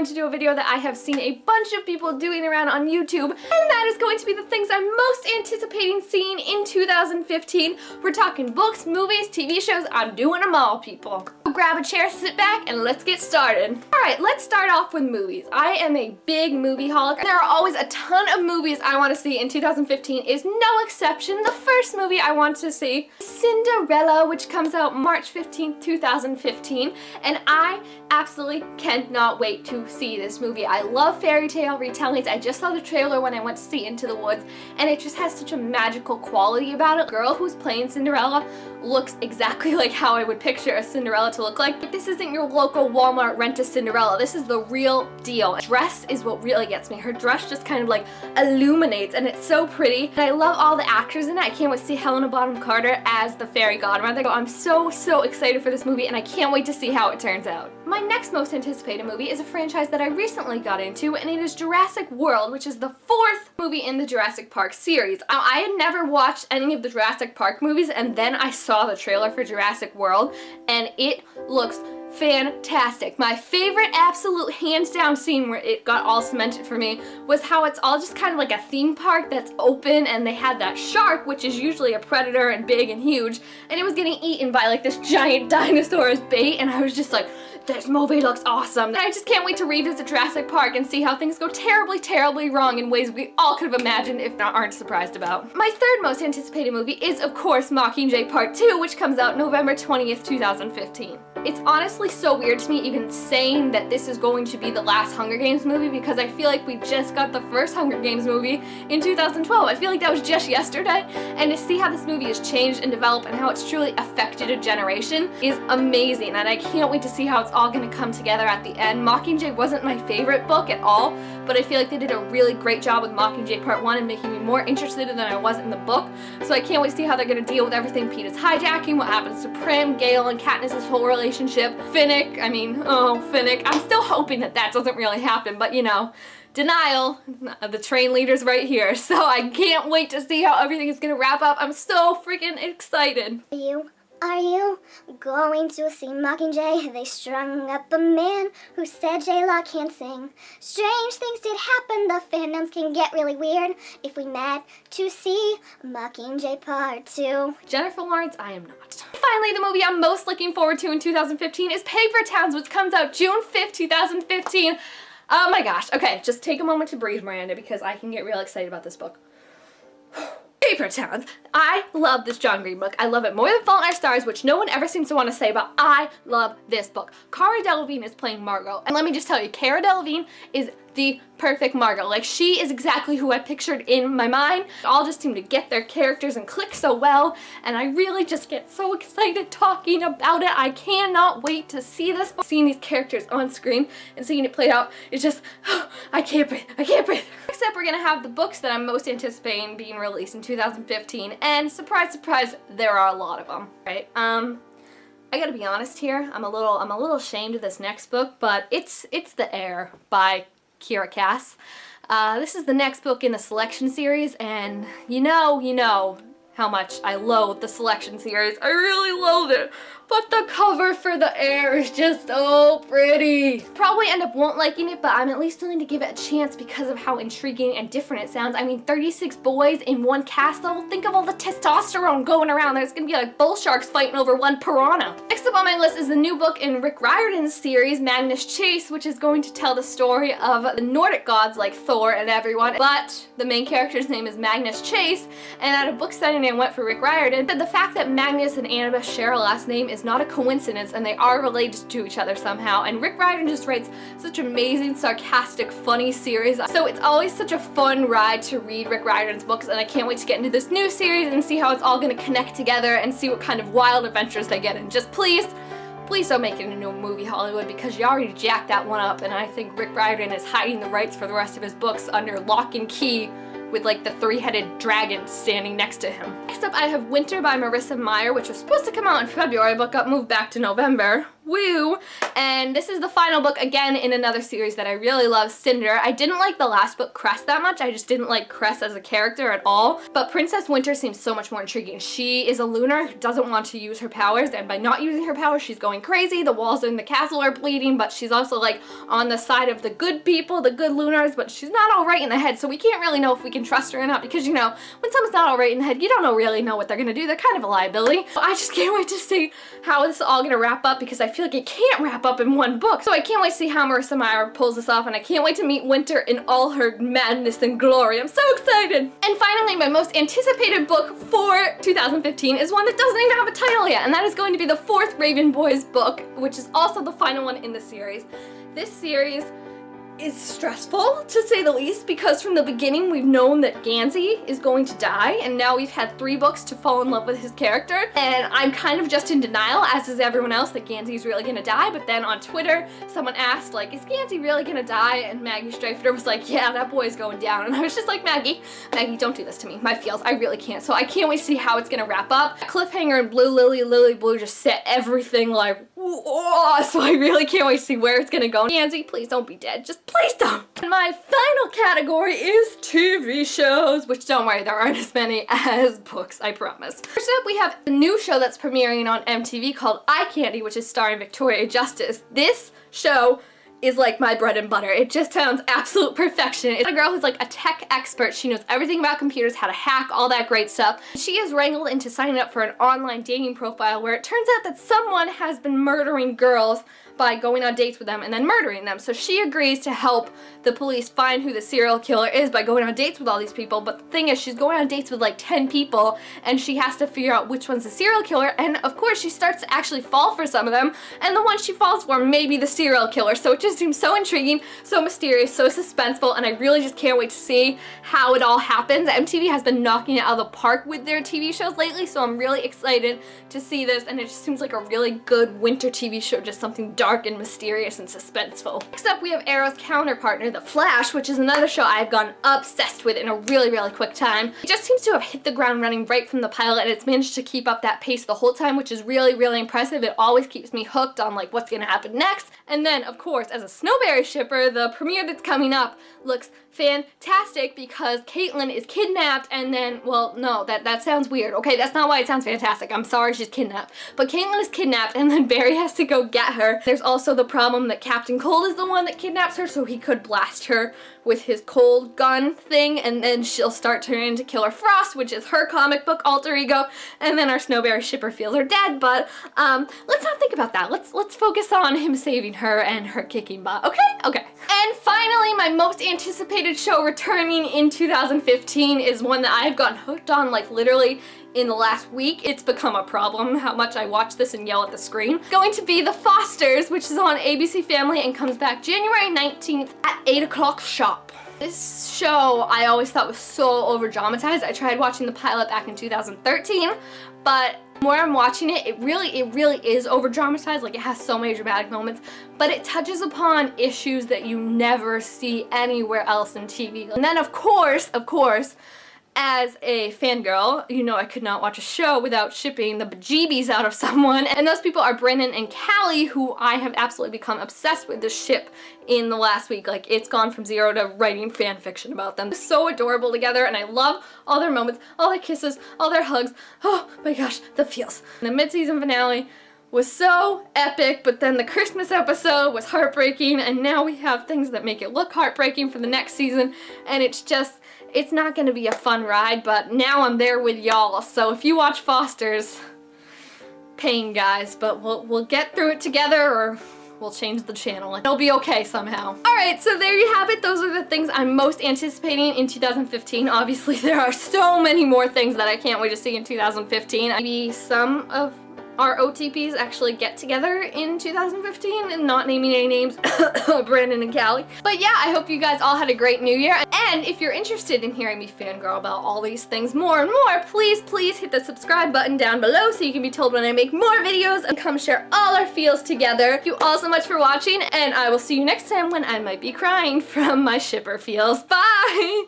to do a video that I have seen a bunch of people doing around on YouTube, and that is going to be the things I'm most anticipating seeing in 2015. We're talking books, movies, TV shows, I'm doing them all, people. Grab a chair, sit back, and let's get started. Alright, let's start off with movies. I am a big movie holic. There are always a ton of movies I want to see, and 2015 is no exception. The first movie I want to see, Cinderella, which comes out March 15th, 2015, and I absolutely cannot wait to see this movie. I love fairy tale retellings. I just saw the trailer when I went to see Into the Woods, and it just has such a magical quality about it. The girl who's playing Cinderella looks exactly like how I would picture a Cinderella to look like. This isn't your local Walmart rent-a-Cinderella. This is the real deal. Dress is what really gets me. Her dress just kind of like illuminates, and it's so pretty. And I love all the actors in it. I can't wait to see Helena Bonham Carter as the fairy godmother. I'm so excited for this movie, and I can't wait to see how it turns out. My next most anticipated movie is a franchise that I recently got into, and it is Jurassic World, which is the fourth movie in the Jurassic Park series. I had never watched any of the Jurassic Park movies, and then I saw the trailer for Jurassic World, and it looks fantastic. My favorite absolute hands down scene where it got all cemented for me was how it's all just kind of like a theme park that's open, and they had that shark, which is usually a predator and big and huge, and it was getting eaten by like this giant dinosaur as bait, and I was just like, this movie looks awesome. And I just can't wait to revisit Jurassic Park and see how things go terribly wrong in ways we all could have imagined, if not aren't surprised about. My third most anticipated movie is, of course, Mockingjay Part 2, which comes out November 20th, 2015. It's honestly so weird to me even saying that this is going to be the last Hunger Games movie, because I feel like we just got the first Hunger Games movie in 2012. I feel like that was just yesterday, and to see how this movie has changed and developed and how it's truly affected a generation is amazing, and I can't wait to see how it's all going to come together at the end. Mockingjay wasn't my favorite book at all, but I feel like they did a really great job with Mockingjay Part 1 and making me more interested than I was in the book, so I can't wait to see how they're going to deal with everything Pete is hijacking, what happens to Prim, Gale, and Katniss's whole relationship. Finnick, Finnick. I'm still hoping that doesn't really happen, but you know, denial. The train leader's right here, so I can't wait to see how everything is gonna wrap up. I'm so freaking excited. Are you going to see Mockingjay? They strung up a man who said J-Law can't sing. Strange things did happen, the fandoms can get really weird if we met to see Mockingjay Part 2. Jennifer Lawrence, I am not. Finally, the movie I'm most looking forward to in 2015 is Paper Towns, which comes out June 5th, 2015. Oh my gosh. Okay, just take a moment to breathe, Miranda, because I can get real excited about this book. Paper Towns. I love this John Green book. I love it more than Fault in Our Stars, which no one ever seems to want to say, but I love this book. Cara Delevingne is playing Margot, and let me just tell you, Cara Delevingne is the perfect Margot. Like, she is exactly who I pictured in my mind. All just seem to get their characters and click so well, and I really just get so excited talking about it. I cannot wait to see this book. Seeing these characters on screen and seeing it played out, it's just, I can't breathe. Next up, we're gonna have the books that I'm most anticipating being released in 2015, and surprise, surprise, there are a lot of them, right? I gotta be honest here, I'm a little ashamed of this next book, but it's The Heir by Kiera Cass. This is the next book in the Selection series, and you know how much I loathe the Selection series. I really loathe it. But the cover for The Heir is just so pretty. Probably end up won't liking it, but I'm at least willing to give it a chance because of how intriguing and different it sounds. I mean, 36 boys in one castle. Think of all the testosterone going around. There's gonna be like bull sharks fighting over one piranha. Next up on my list is the new book in Rick Riordan's series, Magnus Chase, which is going to tell the story of the Nordic gods like Thor and everyone, but the main character's name is Magnus Chase, and at a book signing I went for Rick Riordan, the fact that Magnus and Annabeth share a last name is not a coincidence, and they are related to each other somehow, and Rick Riordan just writes such amazing, sarcastic, funny series, so it's always such a fun ride to read Rick Riordan's books, and I can't wait to get into this new series and see how it's all going to connect together and see what kind of wild adventures they get in. Just please don't make it into a movie, Hollywood, because you already jacked that one up, and I think Rick Riordan is hiding the rights for the rest of his books under lock and key with like the three-headed dragon standing next to him. Next up, I have Winter by Marissa Meyer, which was supposed to come out in February but got moved back to November. Woo! And this is the final book, again, in another series that I really love, Cinder. I didn't like the last book, Cress, that much. I just didn't like Cress as a character at all. But Princess Winter seems so much more intriguing. She is a lunar who doesn't want to use her powers, and by not using her powers, she's going crazy. The walls in the castle are bleeding, but she's also like on the side of the good people, the good lunars, but she's not all right in the head, so we can't really know if we can trust her or not, because, you know, when someone's not all right in the head, you don't really know what they're gonna do. They're kind of a liability. So I just can't wait to see how this is all gonna wrap up, because I feel like it can't wrap up in one book. So I can't wait to see how Marissa Meyer pulls this off, and I can't wait to meet Winter in all her madness and glory. I'm so excited! And finally, my most anticipated book for 2015 is one that doesn't even have a title yet, and that is going to be the 4th Raven Boys book, which is also the final one in the series. This series is stressful, to say the least, because from the beginning we've known that Gansey is going to die, and now we've had 3 books to fall in love with his character, and I'm kind of just in denial, as is everyone else, that Gansey's really gonna die. But then on Twitter, someone asked, like, is Gansey really gonna die? And Maggie Streifter was like, yeah, that boy's going down. And I was just like, Maggie, don't do this to me. My feels, I really can't. So I can't wait to see how it's gonna wrap up. Cliffhanger and Blue Lily Blue just set everything like, whoa, so I really can't wait to see where it's gonna go. Gansey, please don't be dead. Just please don't. And my final category is TV shows, which don't worry, there aren't as many as books, I promise. First up, we have a new show that's premiering on MTV called Eye Candy, which is starring Victoria Justice. This show is like my bread and butter. It just sounds absolute perfection. It's a girl who's like a tech expert. She knows everything about computers, how to hack, all that great stuff. She is wrangled into signing up for an online dating profile where it turns out that someone has been murdering girls by going on dates with them and then murdering them. So she agrees to help the police find who the serial killer is by going on dates with all these people. But the thing is, she's going on dates with like 10 people, and she has to figure out which one's the serial killer. And of course, she starts to actually fall for some of them, and the one she falls for may be the serial killer. So it just seems so intriguing, so mysterious, so suspenseful, and I really just can't wait to see how it all happens. MTV has been knocking it out of the park with their TV shows lately, so I'm really excited to see this, and it just seems like a really good winter TV show, just something dark and mysterious and suspenseful. Next up, we have Arrow's counterpartner, The Flash, which is another show I've gone obsessed with in a really, really quick time. It just seems to have hit the ground running right from the pilot, and it's managed to keep up that pace the whole time, which is really, really impressive. It always keeps me hooked on like what's gonna happen next. And then, of course, as a Snowberry shipper, the premiere that's coming up looks fantastic because Caitlin is kidnapped, and then, well, no, that sounds weird. Okay, that's not why it sounds fantastic. I'm sorry she's kidnapped. But Caitlin is kidnapped, and then Barry has to go get her. There's also the problem that Captain Cold is the one that kidnaps her, so he could blast her with his cold gun thing, and then she'll start turning into Killer Frost, which is her comic book alter ego, and then our Snowberry shipper feels her dead. But let's not think about that. Let's focus on him saving her and her kicking butt. Okay. And finally, my most anticipated show returning in 2015 is one that I've gotten hooked on like literally in the last week. It's become a problem how much I watch this and yell at the screen. Going to be The Fosters, which is on ABC Family and comes back January 19th at 8 o'clock sharp. This show I always thought was so over-dramatized. I tried watching the pilot back in 2013, but the more I'm watching it, it really is over-dramatized. Like, it has so many dramatic moments, but it touches upon issues that you never see anywhere else in TV. And then of course, as a fangirl, you know I could not watch a show without shipping the bejeebies out of someone, and those people are Brandon and Callie, who I have absolutely become obsessed with this ship in the last week. Like, it's gone from zero to writing fan fiction about them. They're so adorable together, and I love all their moments, all their kisses, all their hugs. Oh my gosh, the feels. The mid-season finale was so epic, but then the Christmas episode was heartbreaking, and now we have things that make it look heartbreaking for the next season, and it's not gonna be a fun ride, but now I'm there with y'all. So if you watch Fosters, pain, guys, but we'll get through it together, or we'll change the channel. It'll be okay somehow. Alright, so there you have it. Those are the things I'm most anticipating in 2015. Obviously, there are so many more things that I can't wait to see in 2015. Maybe some of our OTPs actually get together in 2015, and not naming any names, Brandon and Callie. But yeah, I hope you guys all had a great new year. And if you're interested in hearing me fangirl about all these things more and more, please hit the subscribe button down below so you can be told when I make more videos, and come share all our feels together. Thank you all so much for watching, and I will see you next time when I might be crying from my shipper feels. Bye!